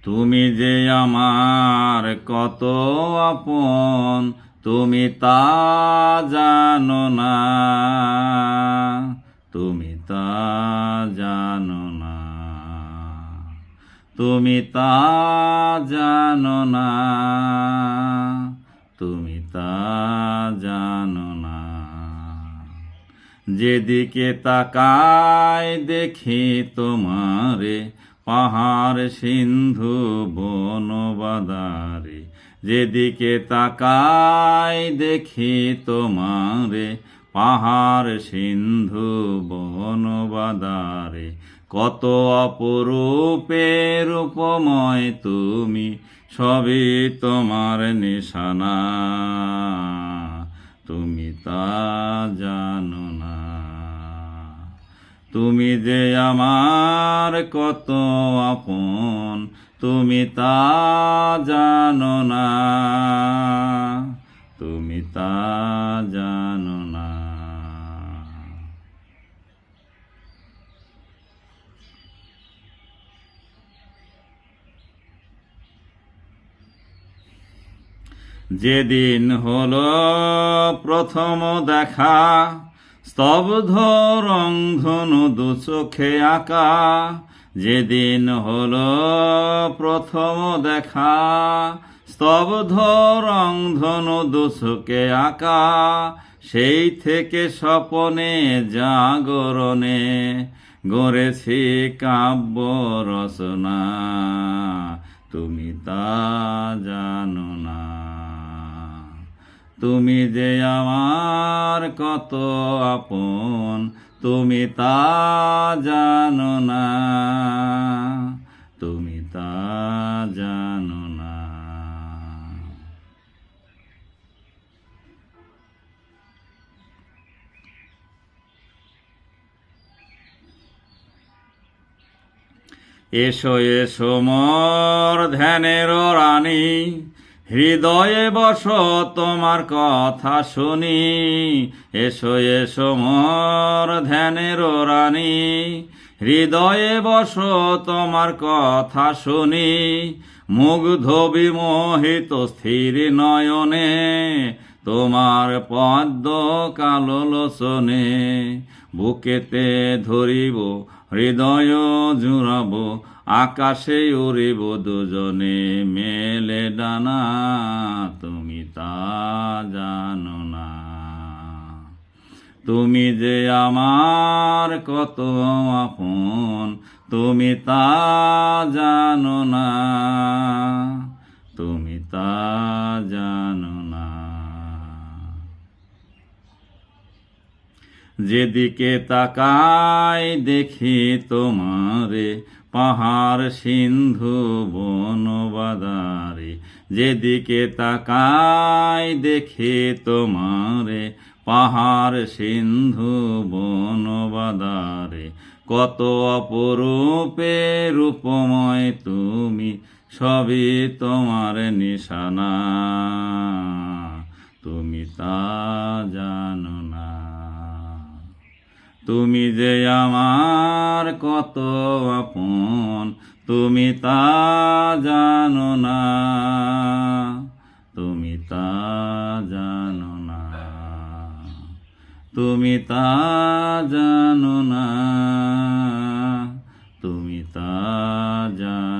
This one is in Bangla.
তুমি যে আমার কত আপন তুমি তা জানো না, তুমি তা জানো না, তুমি তা জানো না, তুমি তা জানো না। যেদিকে তাকাই দেখি তোমারে, পাহাড় সিন্ধু বন বাদারে। যেদিকে তাকাই দেখি তোমারে, পাহাড় সিন্ধু বন বাদারে। কত অপরূপে রূপময় তুমি, সবই তোমার নিশানা, তুমি তা জানো না। তুমি যে আমার কত আপন তুমি তা জানো না, তুমি তা জানো না। যেদিন হলো প্রথম দেখা, স্তব্ধ রংধনু দু চোখে আঁকা। যেদিন হলো প্রথম দেখা, স্তব্ধ রংধনু দু চোখে আঁকা। সেই থেকে স্বপনে জাগরণে গড়েছি কাব্য রচনা, তুমি তা জানো না। তুমি যে আমার কত আপন তুমি তা জানো না, তুমি তা জানো না। এসো এসো মোর ধ্যানের রানী, হৃদয়ে বসো তোমার কথা শুনি। এসো এসো মোর ধ্যানের রানী, হৃদয়ে বসো তোমার কথা শুনি। মুগ্ধ বিমোহিত স্থির নয়নে, তোমার পদ্ম কালো লোচনে। বুকেতে ধরিব হৃদয় জুড়াব, আকাশে উড়িব দুজনে মেলে ডানা, তুমি তা জানো না। তুমি যে আমার কত আপন তুমি তা জানো না, তুমি তা জানো না। যেদিকে তাকাই দেখি তোমারে, পাহাড় সিন্ধু বন বাদারে। যেদিকে তাকাই দেখি তোমারে, পাহাড় সিন্ধু বন বাদারে। কত অপরূপে রূপময় তুমি, সবই তোমার নিশানা, তুমি তা জানো না। তুমি যে আমার কত আপন তুমি তা জানো না, তুমি তা জানো না, তুমি তা জানো না, তুমি তা জানো।